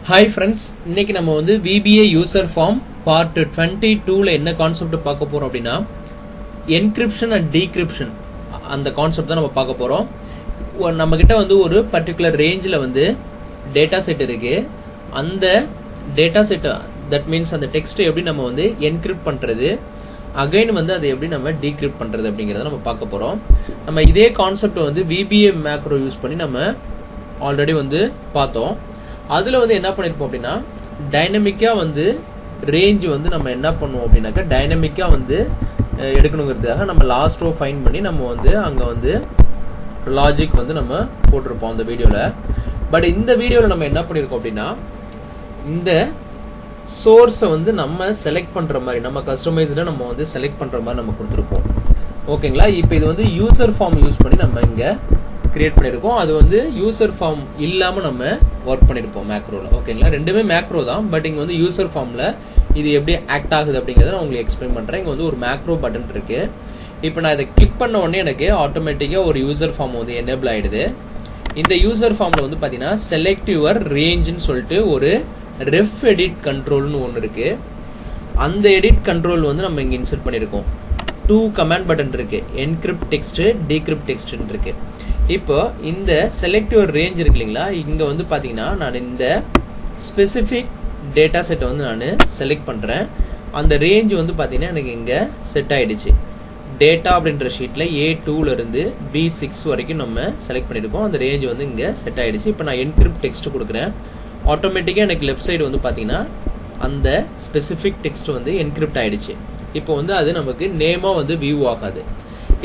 Hi friends, இன்னைக்கு நம்ம வந்து VBA user form part 22 ல என்ன கான்செப்ட் பார்க்க போறோம் அப்படினா encryption and decryption அந்த கான்செப்ட் தான் நம்ம பார்க்க போறோம். நம்ம கிட்ட வந்து ஒரு particular rangeல வந்து data set இருக்கு. அந்த data set that means அந்த text எப்படி நம்ம வந்து encrypt பண்றது again வந்து அதை எப்படி நம்ம decrypt பண்றது அப்படிங்கறத நம்ம பார்க்க போறோம். நம்ம இதே கான்செப்ட் வந்து VBA macro யூஸ் பண்ணி நம்ம ஆல்ரெடி வந்து பார்த்தோம். அதுல வந்து என்ன பண்ணிருப்போம் அப்படினா டைனமிக்கா வந்து ரேஞ்ச் வந்து நம்ம என்ன பண்ணுவோம் அப்படினாக்க டைனமிக்கா வந்து எடுக்கணும்ங்கிறதுக்காக நம்ம லாஸ்ட் ரோ ஃபைண்ட் பண்ணி நம்ம வந்து அங்க வந்து லாஜிக் வந்து நம்ம போட்டுருப்போம் அந்த வீடியோல. பட் இந்த வீடியோல நம்ம என்ன பண்ணிருக்கோம் அப்படினா இந்த சோர்ஸை வந்து நம்ம செலக்ட் பண்ற மாதிரி நம்ம கஸ்டமைஸ்டா நம்ம வந்து செலக்ட் பண்ற மாதிரி நம்ம கொடுத்திருப்போம். ஓகேங்களா? இப்போ இது வந்து யூசர் ஃபார்ம் யூஸ் பண்ணி நம்ம இங்க கிரியேட் பண்ணிருக்கோம். அது வந்து யூசர் ஃபார்ம் இல்லாம நம்ம வர்க் பண்ணிருப்போம் மேக்ரோல. ஓகேங்களா? ரெண்டுமே மேக்ரோ தான். பட் இங்க வந்து யூசர் ஃபார்ம்ல இது எப்படி ஆக்ட் ஆகுது அப்படிங்கறத நான் உங்களுக்கு எக்ஸ்பிளைன் பண்றேன். இங்க வந்து ஒரு மேக்ரோ பட்டன் இருக்கு. இப்போ நான் இதை கிளிக் பண்ண உடனே எனக்கு ஆட்டோமேட்டிக்கா ஒரு யூசர் ஃபார்ம் வந்து எனேபிள் ஆயிடுது. இந்த யூசர் ஃபார்ம்ல வந்து பாத்தீங்கன்னா செலக்ட் யுவர் ரேஞ்ச்னு சொல்லிட்டு ஒரு ரெஃப் எடிட் கண்ட்ரோல்னு ஒன்னு இருக்கு. அந்த எடிட் கண்ட்ரோல் வந்து நம்ம இங்க இன்சர்ட் பண்ணிருக்கோம். 2 கமாண்ட் பட்டன் இருக்கு. என்கிரிப்ட் டெக்ஸ்ட், டீக்ரிப்ட் டெக்ஸ்ட் இருக்கு. இப்போ இந்த செலக்ட் யுவர் ரேஞ்ச் இருக்கு இல்லைங்களா, இங்க வந்து பாத்தீங்கன்னா நான் இந்த ஸ்பெசிபிக் டேட்டா செட்டை வந்து நான் செலக்ட் பண்றேன். அந்த ரேஞ்ச் வந்து பாத்தீங்கன்னா எனக்கு இங்க செட் ஆயிடுச்சு. டேட்டா அப்படின்ற ஷீட்ல A2ல இருந்து B6 வரைக்கும் நம்ம செலக்ட் பண்ணிருக்கோம். அந்த ரேஞ்ச் வந்து இங்க செட் ஆயிடுச்சு. இப்போ நான் என்கிரிப்ட் டெக்ஸ்ட் கொடுக்குறேன். ஆட்டோமேட்டிக்கா எனக்கு லெஃப்ட் சைடு வந்து பாத்தீங்கன்னா அந்த ஸ்பெசிபிக் டெக்ஸ்ட் வந்து என்கிரிப்ட் ஆயிடுச்சு. இப்போ வந்து அது நமக்கு நேமா வந்து வியூ ஆகாது.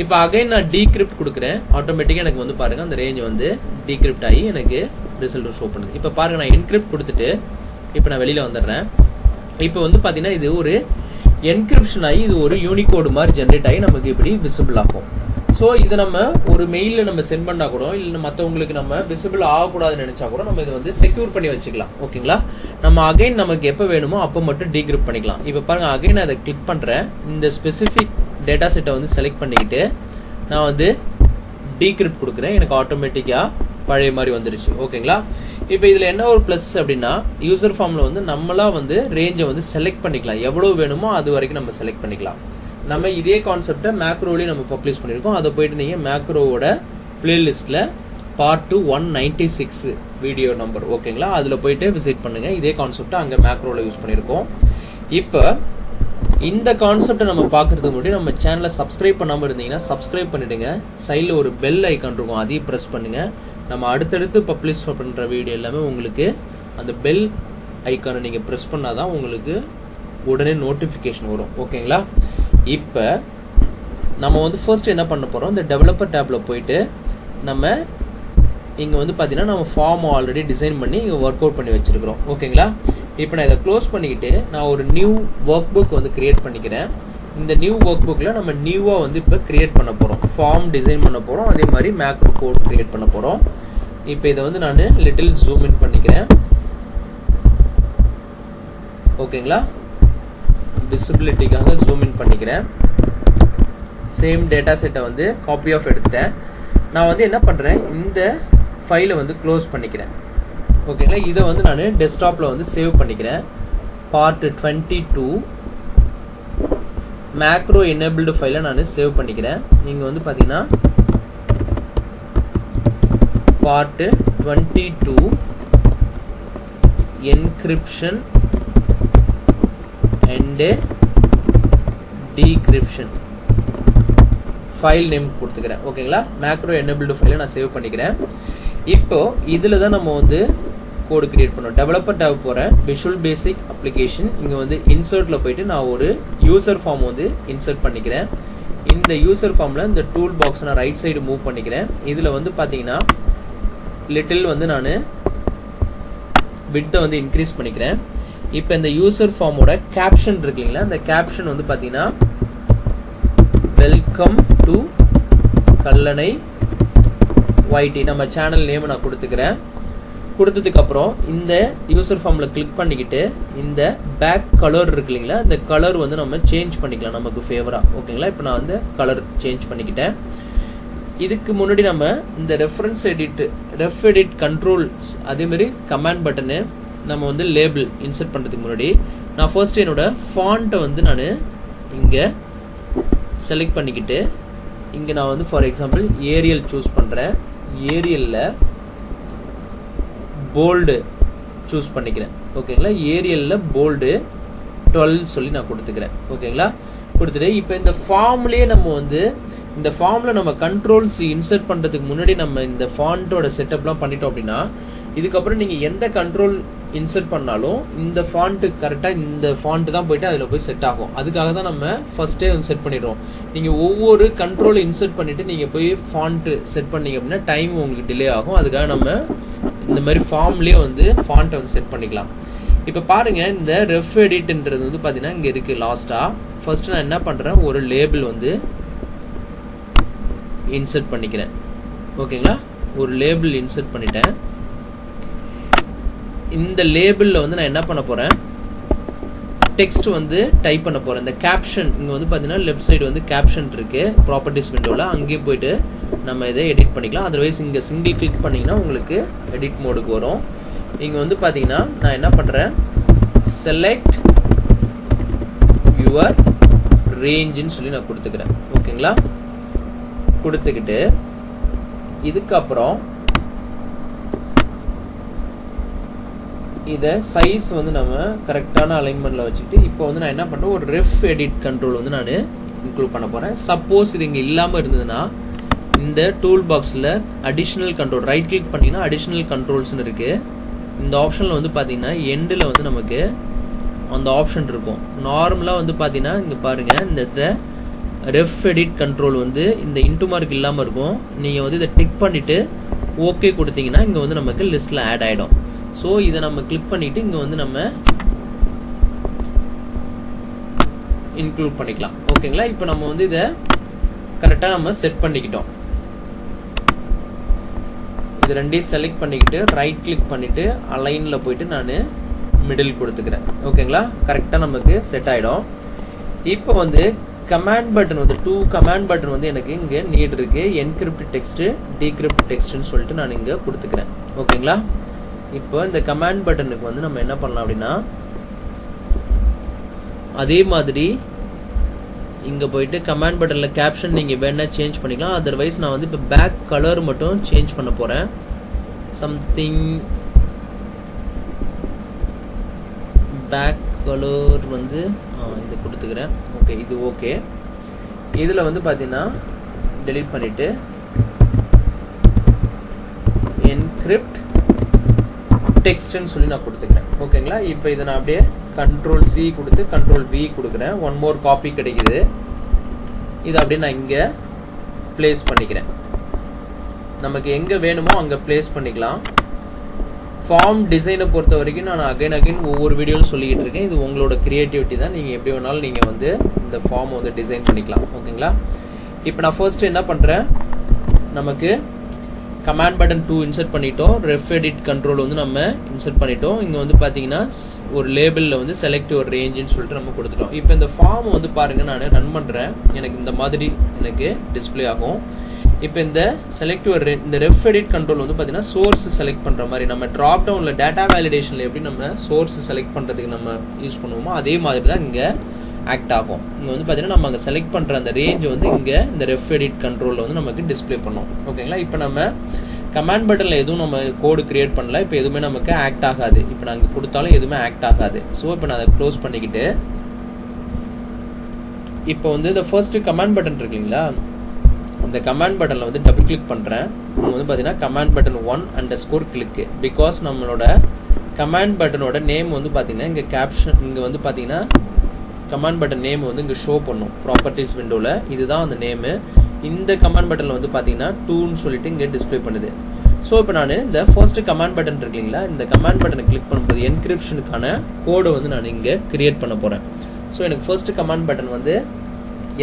இப்போ அகைன் நான் டீக்ரிப்ட் கொடுக்குறேன். ஆட்டோமேட்டிக்கா எனக்கு வந்து பாருங்க அந்த ரேஞ்ச் வந்து டீக்ரிப்ட் ஆகி எனக்கு ரிசல்ட் ஷோ பண்ணுது. இப்போ பாருங்க நான் என்கிரிப்ட் கொடுத்துட்டு இப்போ நான் வெளியில வந்துடுறேன். இப்போ வந்து பாத்தீங்கன்னா இது ஒரு என்கிரிப்ஷன் ஆகி இது ஒரு யூனிகோடு மாதிரி ஜென்ரேட் ஆகி நமக்கு இப்படி விசிபிள் ஆகும். ஸோ இதை நம்ம ஒரு மெயிலில் நம்ம சென்ட் பண்ணா கூட இல்லை மற்றவங்களுக்கு நம்ம விசிபிள் ஆகக்கூடாதுன்னு நினைச்சா கூட நம்ம இதை வந்து செக்யூர் பண்ணி வச்சுக்கலாம். ஓகேங்களா? நம்ம அகைன் நமக்கு எப்போ வேணுமோ அப்போ மட்டும் டீக்ரிப்ட் பண்ணிக்கலாம். இப்போ பாருங்க அகைன் நான் அதை கிளிக் பண்றேன். இந்த ஸ்பெசிபிக் டேட்டா செட்டை வந்து செலக்ட் பண்ணிக்கிட்டு நான் வந்து டீக்ரிப்ட் கொடுக்குறேன். எனக்கு ஆட்டோமேட்டிக்கா பழைய மாதிரி வந்துருச்சு. ஓகேங்களா? இப்போ இதுல என்ன ஒரு பிளஸ் அப்படின்னா யூசர் ஃபார்ம்ல வந்து நம்மளா வந்து ரேஞ்சை வந்து செலக்ட் பண்ணிக்கலாம். எவ்வளவு வேணுமோ அது வரைக்கும் நம்ம செலக்ட் பண்ணிக்கலாம். நம்ம இதே கான்செப்டை மேக்ரோலையும் நம்ம பப்ளிஷ் பண்ணிருக்கோம். அதை போயிட்டு நீங்க மேக்ரோவோட பிளேலிஸ்ட்ல பார்ட் 196 வீடியோ நம்பர் ஓகேங்களா, அதுல போயிட்டு விசிட் பண்ணுங்க. இதே கான்செப்டை அங்க மேக்ரோல யூஸ் பண்ணிருக்கோம். இப்போ இந்த கான்செப்டை நம்ம பார்க்கறதுக்கு முன்னாடி நம்ம சேனலை சப்ஸ்கிரைப் பண்ணாம இருந்தீங்கன்னா சப்ஸ்கிரைப் பண்ணிடுங்க. சைடில் ஒரு பெல் ஐக்கான் இருக்கும், அதையும் ப்ரெஸ் பண்ணுங்க. நம்ம அடுத்தடுத்து பப்ளிஷ் பண்ற வீடியோ எல்லாமே உங்களுக்கு அந்த பெல் ஐக்கானை நீங்க ப்ரெஸ் பண்ணாதான் உங்களுக்கு உடனே நோட்டிஃபிகேஷன் வரும். ஓகேங்களா? இப்போ நம்ம வந்து ஃபர்ஸ்ட் என்ன பண்ண போறோம், இந்த டெவலப்பர் டேப்ல போயிட்டு நம்ம இங்க வந்து பாத்தீங்கன்னா நம்ம ஃபார்ம் ஆல்ரெடி டிசைன் பண்ணி இங்க ஒர்க் அவுட் பண்ணி வச்சிருக்கிறோம். ஓகேங்களா? இப்போ நான் இதை க்ளோஸ் பண்ணிக்கிட்டு நான் ஒரு நியூ ஒர்க் புக் வந்து கிரியேட் பண்ணிக்கிறேன். இந்த நியூ ஒர்க் புக்ல நம்ம நியூவா வந்து இப்போ கிரியேட் பண்ண போறோம். ஃபார்ம் டிசைன் பண்ண போறோம். அதே மாதிரி மேக்ரோ கோட் கிரியேட் பண்ண போறோம். இப்போ இதை வந்து நான் லிட்டில் ஜூம் இன் பண்ணிக்கிறேன். ஓகேங்களா? விசிபிலிட்டிக்காக ஜூம் இன் பண்ணிக்கிறேன். சேம் டேட்டா செட்டை வந்து காப்பி ஆஃப் எடுத்துட்டேன். நான் வந்து என்ன பண்றேன், இந்த ஃபைலை வந்து க்ளோஸ் பண்ணிக்கிறேன். ஓகேங்களா? இதை வந்து நான் டெஸ்க்டாப்ல வந்து சேவ் பண்ணிக்கிறேன். பார்ட் 22 மேக்ரோ எனேபிள்டு ஃபைலை நான் சேவ் பண்ணிக்கிறேன். நீங்க வந்து பாத்தீங்கன்னா part 22 encryption and decryption file name கொடுத்துக்கிறேன். ஓகேங்களா? மேக்ரோ எனேபிள்டு ஃபைலை நான் சேவ் பண்ணிக்கிறேன். இப்போ இதுல தான் நம்ம வந்து கோட் கிரியேட் பண்ணோம். டெவலப்பர் டேப் போறேன். விஷுவல் பேசிக் அப்ளிகேஷன் இங்க வந்து இன்சர்ட்ல போயிட்டு நான் ஒரு யூசர் ஃபார்ம் வந்து இன்சர்ட் பண்ணிக்கிறேன். இந்த யூசர் ஃபார்ம்ல இந்த டூல் பாக்ஸ் நான் ரைட் சைடு மூவ் பண்ணிக்கிறேன். இதுல வந்து பாத்தீங்கன்னா லிட்டில் வந்து நான் விட்த்தை வந்து இன்க்ரீஸ் பண்ணிக்கிறேன். இப்போ இந்த யூசர் ஃபார்மோட கேப்ஷன் இருக்கு இல்லைங்களா, இந்த கேப்ஷன் வந்து பாத்தீங்கன்னா வெல்கம் டு கல்லணை YT நம்ம சேனல் நேம் நான் கொடுத்துக்கிறேன். கொடுத்ததுக்கு அப்புறம் இந்த யூசர் ஃபார்ம்ல கிளிக் பண்ணிக்கிட்டு இந்த பேக் கலர் இருக்கு இல்லைங்களா, இந்த கலர் வந்து நம்ம சேஞ்ச் பண்ணிக்கலாம் நமக்கு ஃபேவரா. ஓகேங்களா? இப்போ நான் வந்து கலர் சேஞ்ச் பண்ணிக்கிட்டேன். இதுக்கு முன்னாடி நம்ம இந்த ரெஃப் எடிட் கண்ட்ரோல்ஸ் அதே மாதிரி கமாண்ட் பட்டனு நம்ம வந்து லேபிள் இன்சர்ட் பண்ணுறதுக்கு முன்னாடி நான் ஃபர்ஸ்ட் என்னோட ஃபாண்ட்டை வந்து நான் இங்கே செலக்ட் பண்ணிக்கிட்டு இங்கே நான் வந்து ஃபார் எக்ஸாம்பிள் ஏரியல் சூஸ் பண்ணுறேன். ஏரியலில் போல்டு சூஸ் பண்ணிக்கிறேன். ஓகேங்களா, ஏரியலில் போல்டு 12 சொல்லி நான் கொடுத்துக்கிறேன். ஓகேங்களா, கொடுத்துட்டு இப்போ இந்த ஃபார்ம்லேயே நம்ம வந்து இந்த ஃபார்மில் நம்ம கண்ட்ரோல்ஸ் இன்சர்ட் பண்ணுறதுக்கு முன்னாடி நம்ம இந்த ஃபாண்ட்டோட செட்டப்லாம் பண்ணிட்டோம் அப்படின்னா இதுக்கப்புறம் நீங்கள் எந்த கண்ட்ரோல் இன்சர்ட் பண்ணாலும் இந்த ஃபாண்ட்டு கரெக்டாக இந்த ஃபாண்ட்டு தான் போயிட்டு அதில் போய் செட் ஆகும். அதுக்காக தான் நம்ம ஃபஸ்ட்டே வந்து செட் பண்ணிடுறோம். நீங்கள் ஒவ்வொரு கண்ட்ரோல் இன்சர்ட் பண்ணிவிட்டு நீங்கள் போய் ஃபாண்ட்டு செட் பண்ணீங்க அப்படின்னா டைம் உங்களுக்கு டிலே ஆகும். அதுக்காக நம்ம இந்த மாதிரி ஃபார்ம்லேயே வந்து ஃபாண்ட்டை வந்து செட் பண்ணிக்கலாம். இப்போ பாருங்கள், இந்த ரெஃப் எடிட்ன்றது வந்து பார்த்தீங்கன்னா இங்கே இருக்குது லாஸ்ட்டாக. ஃபர்ஸ்ட் நான் என்ன பண்ணுறேன், ஒரு லேபிள் வந்து இன்சர்ட் பண்ணிக்கிறேன். ஓகேங்களா, ஒரு லேபிள் இன்சர்ட் பண்ணிட்டேன். இந்த லேபிளில் வந்து நான் என்ன பண்ண போகிறேன், டெக்ஸ்ட் வந்து டைப் பண்ண போகிறேன். இந்த கேப்ஷன் இங்கே வந்து பார்த்தீங்கன்னா லெஃப்ட் சைடு வந்து கேப்ஷன் இருக்குது ப்ராப்பர்ட்டிஸ் விண்டோவில். அங்கேயும் போயிட்டு நம்ம இதை எடிட் பண்ணிக்கலாம். அதர்வைஸ் இங்கே சிங்கிள் கிளிக் பண்ணிங்கன்னா உங்களுக்கு எடிட் மோடுக்கு வரும். இங்கே வந்து பார்த்தீங்கன்னா நான் என்ன பண்ணுறேன், செலக்ட் யுவர் ரேஞ்சுன்னு சொல்லி நான் கொடுத்துக்கிறேன். ஓகேங்களா, கொடுத்துக்கிட்டு இதுக்கப்புறம் இதை சைஸ் வந்து நம்ம கரெக்டான அலைன்மெண்ட்டில் வச்சுக்கிட்டு இப்போ வந்து நான் என்ன பண்ணுறேன், ஒரு ரெஃப் எடிட் கண்ட்ரோல் வந்து நான் இன்க்ளூட் பண்ண போகிறேன். சப்போஸ் இது இங்கே இல்லாமல் இருந்ததுன்னா இந்த டூல் பாக்ஸில் அடிஷ்னல் கண்ட்ரோல் ரைட் கிளிக் பண்ணிங்கன்னா அடிஷ்னல் கண்ட்ரோல்ஸ்னு இருக்குது. இந்த ஆப்ஷனில் வந்து பார்த்தீங்கன்னா எண்டில் வந்து நமக்கு அந்த ஆப்ஷன் இருக்கும். நார்மலாக வந்து பார்த்தீங்கன்னா இங்கே பாருங்கள், இந்த இடத்துல ரெஃப் எடிட் கண்ட்ரோல் வந்து இந்த இன்டு மார்க் இல்லாமல் இருக்கும். நீங்கள் வந்து இதை டிக் பண்ணிவிட்டு ஓகே கொடுத்தீங்கன்னா இங்கே வந்து நமக்கு லிஸ்ட்டில் ஆட் ஆகிடும். ஸோ இதை நம்ம கிளிக் பண்ணிவிட்டு இங்கே வந்து நம்ம இன்க்ளூட் பண்ணிக்கலாம். ஓகேங்களா, இப்போ நம்ம வந்து இதை கரெக்டாக நம்ம செட் பண்ணிக்கிட்டோம். இது ரெண்டையும் செலக்ட் பண்ணிக்கிட்டு ரைட் கிளிக் பண்ணிவிட்டு அலைனில் போயிட்டு நான் மிடில் கொடுத்துக்கிறேன். ஓகேங்களா, கரெக்டாக நமக்கு செட் ஆகிடும். இப்போ வந்து கமாண்ட் பட்டன் வந்து 2 கமாண்ட் பட்டன் வந்து எனக்கு இங்கே நீட் இருக்குது. என்கிரிப்ட் டெக்ஸ்ட்டு, டீக்ரிப்ட் டெக்ஸ்ட்டுன்னு சொல்லிட்டு நான் இங்கே கொடுத்துக்கிறேன். ஓகேங்களா, இப்போ இந்த கமாண்ட் பட்டனுக்கு வந்து நம்ம என்ன பண்ணலாம் அப்படின்னா அதே மாதிரி இங்கே போயிட்டு கமாண்ட் பட்டனில் கேப்ஷன் நீங்கள் வேணா சேஞ்ச் பண்ணிக்கலாம். அதர்வைஸ் நான் வந்து இப்போ பேக் கலர் மட்டும் சேஞ்ச் பண்ண போகிறேன். சம்திங் பேக் கலர் வந்து இது கொடுத்துக்கிறேன். ஓகே, இது ஓகே. இதில் வந்து பார்த்தீங்கன்னா டெலீட் பண்ணிவிட்டு என்கிரிப்ட் டெக்ஸ்ட்னு சொல்லி நான் கொடுத்துக்கிறேன். ஓகேங்களா, இப்போ இதை நான் அப்படியே கண்ட்ரோல் C கொடுத்து கண்ட்ரோல் V கொடுக்குறேன். ஒன் மோர் காப்பி கிடைக்குது. இதை அப்படியே நான் இங்கே பிளேஸ் பண்ணிக்கிறேன். நமக்கு எங்கே வேணுமோ அங்கே பிளேஸ் பண்ணிக்கலாம். ஃபார்ம் டிசைனை பொறுத்த வரைக்கும் நான் அகைன் ஒவ்வொரு வீடியோவில் சொல்லிக்கிட்டு இருக்கேன். இது உங்களோட கிரியேட்டிவிட்டி தான். நீங்கள் எப்படி வேணாலும் நீங்கள் வந்து இந்த ஃபார்ம் வந்து டிசைன் பண்ணிக்கலாம். ஓகேங்களா, இப்போ நான் ஃபர்ஸ்ட் என்ன பண்ணுறேன், நமக்கு கமாண்ட் பட்டன் 2 இன்சர்ட் பண்ணிட்டோம். ரெஃப் எடிட் கண்ட்ரோல் வந்து நம்ம இன்சர்ட் பண்ணிட்டோம். இங்கே வந்து பார்த்தீங்கன்னா ஒரு லேபிளில் வந்து செலக்ட் ஒரு ரேஞ்சுன்னு சொல்லிட்டு நம்ம கொடுத்துட்டோம். இப்போ இந்த ஃபார்ம் வந்து பாருங்கள், நான் ரன் பண்ணுறேன். எனக்கு இந்த மாதிரி எனக்கு டிஸ்பிளே ஆகும். இப்போ இந்த செலக்ட் ஒரு இந்த ரெஃப் எடிட் கண்ட்ரோல் வந்து பார்த்தீங்கன்னா சோர்ஸ் செலக்ட் பண்ணுற மாதிரி நம்ம ட்ராப் டவுனில் டேட்டா வேலிடேஷனில் எப்படி நம்ம சோர்ஸ் செலக்ட் பண்ணுறதுக்கு நம்ம யூஸ் பண்ணுவோமோ அதே மாதிரி தான் இங்கே ஆக்ட் ஆகும். இங்கே வந்து பார்த்தீங்கன்னா நம்ம அங்கே செலக்ட் பண்ணுற அந்த ரேஞ்ச் வந்து இங்கே இந்த ரெஃப் எடிட் கண்ட்ரோலில் வந்து நமக்கு டிஸ்பிளே பண்ணும். ஓகேங்களா, இப்போ நம்ம கமாண்ட் பட்டனில் எதுவும் நம்ம கோடு கிரியேட் பண்ணல. இப்போ எதுவுமே நமக்கு ஆக்ட் ஆகாது. இப்போ நான் இங்கே கொடுத்தாலும் எதுவுமே ஆக்ட் ஆகாது. ஸோ இப்போ நான் அதை க்ளோஸ் பண்ணிக்கிட்டு இப்போ வந்து இந்த ஃபர்ஸ்ட்டு கமாண்ட் பட்டன் இருக்குங்களா, இந்த கமாண்ட் பட்டனில் வந்து டபுள் கிளிக் பண்ணுறேன். இங்கே வந்து பார்த்தீங்கன்னா கமாண்ட் பட்டன் 1_ கிளிக்கு. பிகாஸ் நம்மளோட கமாண்ட் பட்டனோட நேம் வந்து பார்த்தீங்கன்னா இங்கே கேப்ஷன் இங்கே வந்து பார்த்தீங்கன்னா கமாண்ட் பட்டன் நேம் வந்து இங்கே ஷோ பண்ணும் ப்ராப்பர்ட்டிஸ் விண்டோவில். இதுதான் அந்த நேமு. இந்த கமாண்ட் பட்டனில் வந்து பார்த்தீங்கன்னா 2ன்னு சொல்லிட்டு இங்கே டிஸ்பிளே பண்ணுது. ஸோ இப்போ நான் இந்த ஃபர்ஸ்ட் கமாண்ட் பட்டன் இருக்குங்களா, இந்த கமாண்ட் பட்டனை கிளிக் பண்ணும்போது என்கிரிப்ஷனுக்கான கோடை வந்து நான் இங்கே கிரியேட் பண்ண போகிறேன். ஸோ எனக்கு ஃபர்ஸ்ட் கமாண்ட் பட்டன் வந்து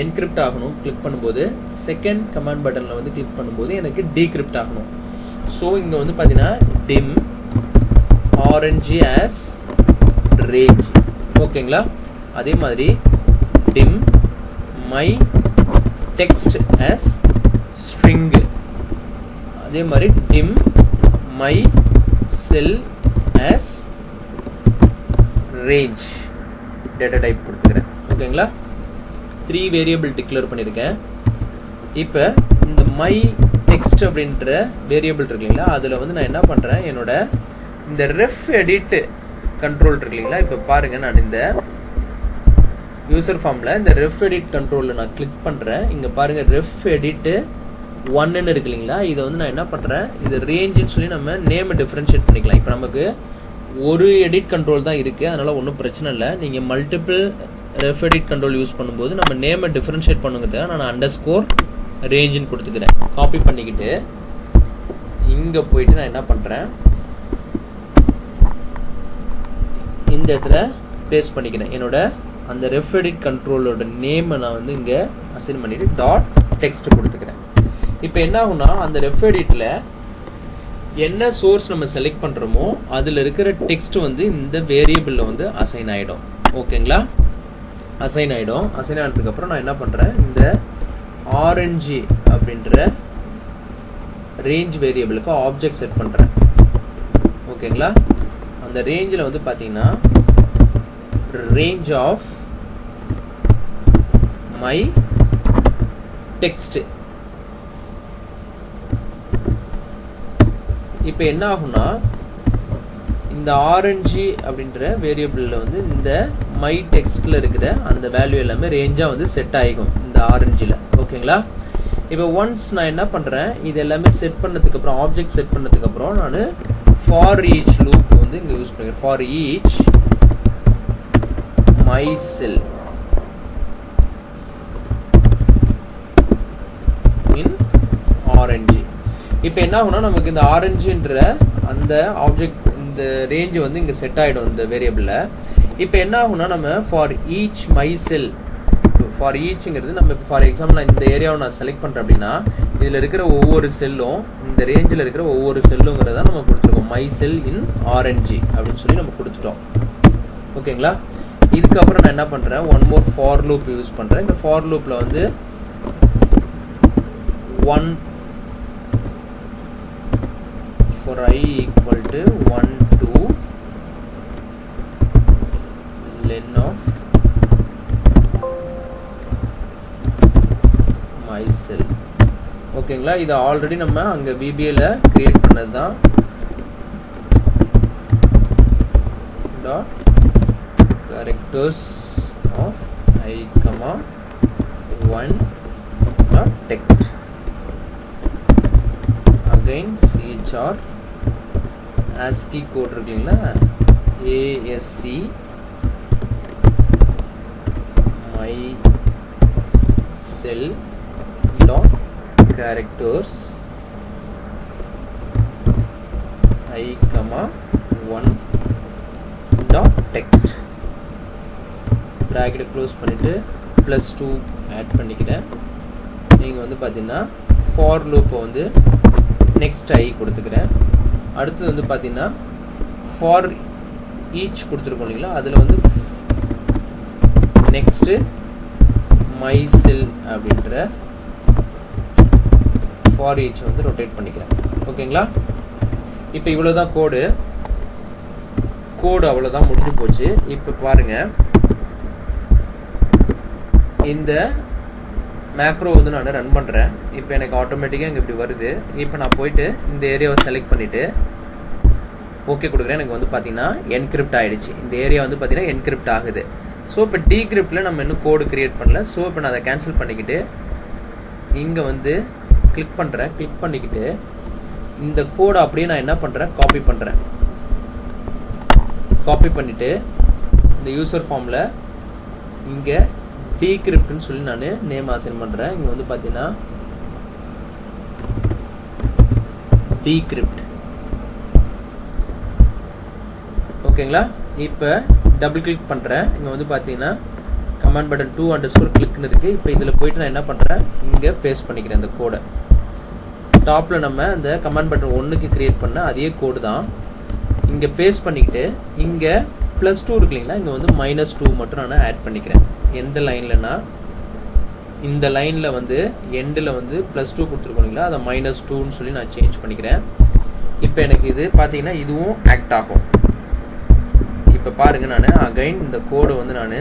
என்கிரிப்ட் ஆகணும் கிளிக் பண்ணும்போது, செகண்ட் கமாண்ட் பட்டனில் வந்து கிளிக் பண்ணும்போது எனக்கு டீக்ரிப்ட் ஆகணும். ஸோ இங்கே வந்து பார்த்தீங்கன்னா dim orangey as range. ஓகேங்களா, அதே மாதிரி dim my text as string, அதே மாதிரி dim my cell as range data type கொடுத்துக்கிறேன். ஓகேங்களா? 3 வேரியபிள் டிக்ளேர் பண்ணியிருக்கேன். இப்போ இந்த my text அப்படின்ற வேரியபிள் இருக்கு இல்லைங்களா, அதில் வந்து நான் என்ன பண்ணுறேன், என்னோட இந்த ref edit கண்ட்ரோல் இருக்கு இல்லைங்களா, இப்போ பாருங்கள் நான் இந்த யூசர் ஃபார்மில் இந்த ref edit கண்ட்ரோலில் நான் கிளிக் பண்ணுறேன். இங்கே பாருங்கள் ref edit 1ன்னு இருக்கு இல்லைங்களா, இதை வந்து நான் என்ன பண்ணுறேன், இது ரேஞ்சுன்னு சொல்லி நம்ம நேமை டிஃப்ரென்ஷியேட் பண்ணிக்கலாம். இப்போ நமக்கு ஒரு எடிட் கண்ட்ரோல் தான் இருக்குது, அதனால் ஒன்றும் பிரச்சனை இல்லை. நீங்கள் multiple ref edit control use பண்ணும்போது நம்ம நேமை டிஃப்ரென்ஷியேட் பண்ணுங்கிறதுக்காக நான் அண்டர்ஸ்கோர் ரேஞ்சுன்னு கொடுத்துக்கிறேன். காப்பி பண்ணிக்கிட்டு இங்கே போயிட்டு நான் என்ன பண்ணுறேன், இந்த இடத்துல பேஸ்ட் பண்ணிக்கிறேன். என்னோட அந்த ref edit கண்ட்ரோலோட நேமை நான் வந்து இங்கே அசைன் பண்ணிவிட்டு டாட் டெக்ஸ்ட் கொடுத்துக்கிறேன். இப்போ என்ன ஆகும்னா, அந்த ref editல என்ன சோர்ஸ் நம்ம செலக்ட் பண்ணுறோமோ அதில் இருக்கிற டெக்ஸ்ட் வந்து இந்த வேரியபிளில் வந்து அசைன் ஆகிடும். ஓகேங்களா? அசைன் ஆகிடும். அசைன் ஆனதுக்கப்புறம் நான் என்ன பண்ணுறேன், இந்த ஆரஞ்சு அப்படின்ற ரேஞ்ச் வேரியபிளுக்கு ஆப்ஜெக்ட் செட் பண்ணுறேன். ஓகேங்களா? அந்த ரேஞ்சில் வந்து பார்த்தீங்கன்னா ரேஞ்ச் ஆஃப் மை டெக்ஸ்ட். இப்போ என்ன ஆகும்னா, இந்த ஆரஞ்சு அப்படின்ற வேரியபிளில் வந்து இந்த மை டெக்ஸ்டில் இருக்கிற அந்த வேல்யூ எல்லாமே ரேஞ்சாக வந்து செட் ஆகிக்கும் இந்த ஆரஞ்சில். ஓகேங்களா? இப்போ ஒன்ஸ் நான் என்ன பண்ணுறேன், இது எல்லாமே செட் பண்ணதுக்கப்புறம், ஆப்ஜெக்ட் செட் பண்ணதுக்கப்புறம் நான் ஃபார் ஈச் லூப் வந்து இங்கே யூஸ் பண்ணிக்கிறேன். For each my sell in orange. இப்போ என்ன ஆகும்னா, நமக்கு இந்த ஆரஞ்சுன்ற அந்த ஆப்ஜெக்ட் இந்த ரேஞ்சு வந்து இங்கே செட் ஆகிடும் இந்த வேரியபிளில். இப்போ என்ன ஆகும்னா, நம்ம for each my cell, for ஈச்சுங்கிறது நம்ம ஃபார் எக்ஸாம்பிள் நான் இந்த ஏரியாவை நான் செலக்ட் பண்ணுறேன் அப்படின்னா, இதில் இருக்கிற ஒவ்வொரு செல்லும் இந்த ரேஞ்சில் இருக்கிற ஒவ்வொரு செல்லுங்கிறத நம்ம கொடுத்துருக்கோம். மை செல் இன் ஆரஞ்சு அப்படின்னு சொல்லி நம்ம கொடுத்துட்டோம். ஓகேங்களா? இதுக்கப்புறம் நான் என்ன பண்ணுறேன், one more for loop use பண்ணுறேன். இந்த ஃபார் லூப்பில் வந்து 1 for I equal to 1 to len of my cell. ஓகேங்களா? இது ஆல்ரெடி நம்ம அங்கே VBAல கிரியேட் பண்ணது தான். Dot characters of I, 1 dot text. Again CHR ASCII code இருக்குங்களா, ASC my cell dot characters I, 1 dot text. bracket close பண்ணிட்டு +2 add பண்ணிக்கிறேன். நீங்கள் வந்து பார்த்தீங்கன்னா ஃபார் லூப்பை வந்து நெக்ஸ்ட் ஐ கொடுத்துக்கிறேன். அடுத்தது வந்து பார்த்தீங்கன்னா ஃபார் ஈச் கொடுத்துருக்கோம் இல்லைங்களா, அதில் வந்து நெக்ஸ்ட்டு மை செல் அப்படின்ற ஃபார் ஈச் வந்து ரொட்டேட் பண்ணிக்கிறேன். ஓகேங்களா? இப்போ இவ்வளோ தான் கோடு அவ்வளோதான் முடிஞ்சு போச்சு. இப்போ பாருங்கள், இந்த மேக்ரோ வந்து நான் ரன் பண்ணுறேன். இப்போ எனக்கு ஆட்டோமேட்டிக்காக இங்கே இப்படி வருது. இப்போ நான் போயிட்டு இந்த ஏரியாவை செலக்ட் பண்ணிவிட்டு ஓகே கொடுக்குறேன். எனக்கு வந்து பார்த்தீங்கன்னா என்கிரிப்ட் ஆகிடுச்சு. இந்த ஏரியா வந்து பார்த்தீங்கன்னா என்கிரிப்ட் ஆகுது. ஸோ இப்போ டீக்ரிப்டில் நம்ம இன்னும் கோடு கிரியேட் பண்ணல. ஸோ இப்போ நான் அதை கேன்சல் பண்ணிக்கிட்டு இங்கே வந்து கிளிக் பண்ணுறேன். கிளிக் பண்ணிக்கிட்டு இந்த கோடை அப்படியே நான் என்ன பண்ணுறேன், காப்பி பண்ணுறேன். காப்பி பண்ணிவிட்டு இந்த யூசர் ஃபார்மில் இங்கே DECRYPTன்னு சொல்லி நான் நேம் அசைன் பண்ணுறேன். இங்கே வந்து பார்த்தீங்கன்னா DECRYPT. ஓகேங்களா? இப்போ டபுள் கிளிக் பண்ணுறேன். இங்கே வந்து பார்த்தீங்கன்னா கமாண்ட் பட்டன் 2_ கிளிக்னு இருக்குது. இப்போ இதில் போயிட்டு நான் என்ன பண்ணுறேன், இங்கே பேஸ்ட் பண்ணிக்கிறேன் இந்த கோடை. டாப்பில் நம்ம அந்த கமாண்ட் பட்டன் 1க்கு கிரியேட் பண்ண அதே கோடு தான் இங்கே பேஸ்ட் பண்ணிக்கிட்டு இங்கே +2 இருக்கு இல்லைங்களா, இங்கே வந்து -2 மட்டும் நான் ஆட் பண்ணிக்கிறேன். எந்த லைன்லனா இந்த லைனில் வந்து எண்டில் வந்து +2 கொடுத்துருக்கோம் இல்லைங்களா, அதை -2ன்னு சொல்லி நான் சேஞ்ச் பண்ணிக்கிறேன். இப்போ எனக்கு இது பார்த்தீங்கன்னா இதுவும் ஆக்ட் ஆகும். இப்போ இப்போ பாருங்க நான் அகைன் இந்த கோடை வந்து நான்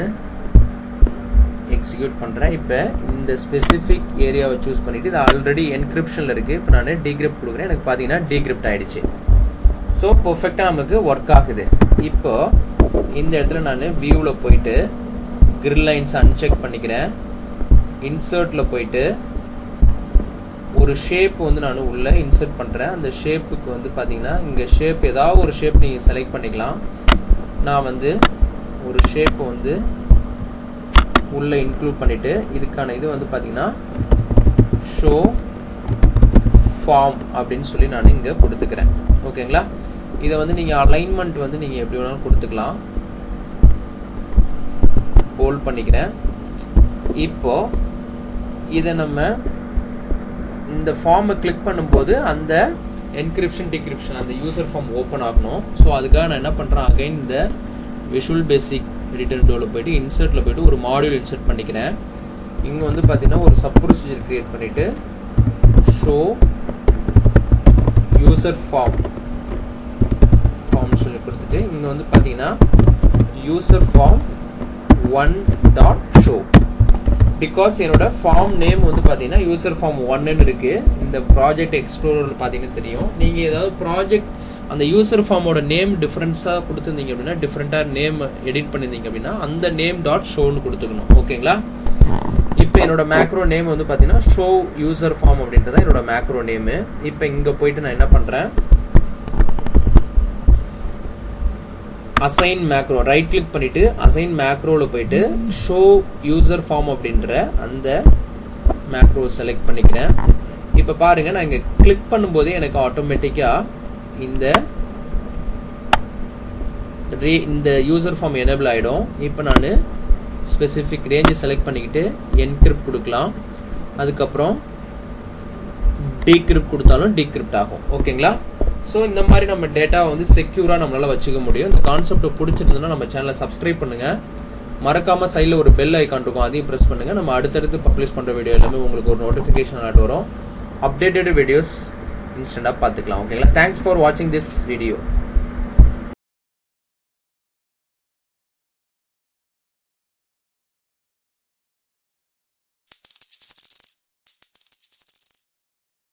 எக்ஸிக்யூட் பண்ணுறேன். இப்போ இந்த ஸ்பெசிஃபிக் ஏரியாவை சூஸ் பண்ணிவிட்டு இது ஆல்ரெடி என்கிரிப்ஷனில் இருக்குது. இப்போ நான் டீக்ரிப்ட் கொடுக்குறேன். எனக்கு பார்த்தீங்கன்னா டீக்ரிப்ட் ஆகிடுச்சு. ஸோ பர்ஃபெக்டாக நமக்கு ஒர்க் ஆகுது. இப்போ இந்த இடத்துல நான் வியூவில் போயிட்டு கிரில் லைன்ஸ் அன்செக் பண்ணிக்கிறேன். இன்சர்ட்டில் போயிட்டு ஒரு ஷேப் வந்து நான் உள்ளே இன்சர்ட் பண்ணுறேன். அந்த ஷேப்புக்கு வந்து பார்த்தீங்கன்னா இங்கே ஷேப் ஏதாவது ஒரு ஷேப் நீங்கள் செலக்ட் பண்ணிக்கலாம். நான் வந்து ஒரு ஷேப்பை வந்து உள்ளே இன்க்ளூட் பண்ணிவிட்டு இதுக்கான இது வந்து பார்த்தீங்கன்னா ஷோ ஃபார்ம் அப்படின்னு சொல்லி நான் இங்கே கொடுத்துக்கிறேன். ஓகேங்களா? இதை வந்து நீங்கள் அலைன்மெண்ட் வந்து நீங்கள் எப்படி வேணாலும் கொடுத்துக்கலாம். போல்ட் பண்ணிக்கிறேன். இப்போ இதை நம்ம இந்த ஃபார்மை கிளிக் பண்ணும்போது அந்த என்கிரிப்ஷன் டிகிரிப்ஷன் அந்த யூசர் ஃபார்ம் ஓப்பன் ஆகணும். ஸோ அதுக்காக நான் என்ன பண்ணுறேன், அகைன் இந்த விஷுவல் பேசிக் எடிட்டர் டோவில் போயிட்டு இன்சர்ட்டில் போயிட்டு ஒரு மாடியூல் இன்சர்ட் பண்ணிக்கிறேன். இங்கே வந்து பார்த்தீங்கன்னா ஒரு சப் ப்ரொசீஜர் கிரியேட் பண்ணிவிட்டு ஷோ யூசர் ஃபார்ம் சொல்லி கொடுத்துட்டு இங்கே வந்து பார்த்தீங்கன்னா யூசர் ஃபார்ம் 1.show. பிகாஸ் என்னோட ஃபார்ம் நேம் வந்து பார்த்தீங்கன்னா யூசர் ஃபார்ம் 1ன்னு இருக்குது. இந்த ப்ராஜெக்ட் எக்ஸ்ப்ளோரர் பார்த்தீங்கன்னா தெரியும். நீங்கள் ஏதாவது ப்ராஜெக்ட் அந்த யூசர் ஃபார்மோட நேம் டிஃப்ரென்ஸாக கொடுத்துருந்தீங்க அப்படின்னா, டிஃப்ரெண்ட்டாக நேம் எடிட் பண்ணியிருந்தீங்க அப்படின்னா அந்த நேம் டாட் ஷோன்னு கொடுத்துக்கணும். ஓகேங்களா? இப்போ என்னோட மேக்ரோ நேம் வந்து பார்த்தீங்கன்னா ஷோ யூசர் ஃபார்ம் அப்படின்றத என்னோட மேக்ரோ நேமு. இப்போ இங்கே போயிட்டு நான் என்ன பண்ணுறேன், அசைன் மேக்ரோ ரைட் கிளிக் பண்ணிட்டு அசைன் மேக்ரோவில் போயிட்டு ஷோ யூசர் ஃபார்ம் அப்படின்ற அந்த மேக்ரோ செலக்ட் பண்ணிக்கிறேன். இப்போ பாருங்க, நான் இங்கே கிளிக் பண்ணும்போதே எனக்கு ஆட்டோமேட்டிக்காக இந்த யூசர் ஃபார்ம் எனேபிள் ஆகிடும். இப்போ நான் ஸ்பெசிஃபிக் ரேஞ்சை செலக்ட் பண்ணிக்கிட்டு என்கிரிப்ட் கொடுக்கலாம். அதுக்கப்புறம் டீக்ரிப்ட் கொடுத்தாலும் டீக்ரிப்ட் ஆகும். ஓகேங்களா? ஸோ இந்த மாதிரி நம்ம டேட்டாவை வந்து செக்யூராக நம்மளால் வச்சுக்க முடியும். இந்த கான்செப்ட் பிடிச்சிருந்ததுன்னா நம்ம சேனலை சப்ஸ்கிரைப் பண்ணுங்கள். மறக்காமல் சைடில் ஒரு பெல் ஐக்கான் இருக்கும், அதையும் ப்ரெஸ் பண்ணுங்கள். நம்ம அடுத்தடுத்து பப்ளிஷ் பண்ணுற வீடியோ எல்லாமே உங்களுக்கு ஒரு நோட்டிஃபிகேஷன் அலர்ட் வரும். அப்டேட்டட் வீடியோஸ் இன்ஸ்டண்ட்டாக பார்த்துக்கலாம். ஓகேங்களா? தேங்க்ஸ் ஃபார் வாட்சிங் திஸ் வீடியோ.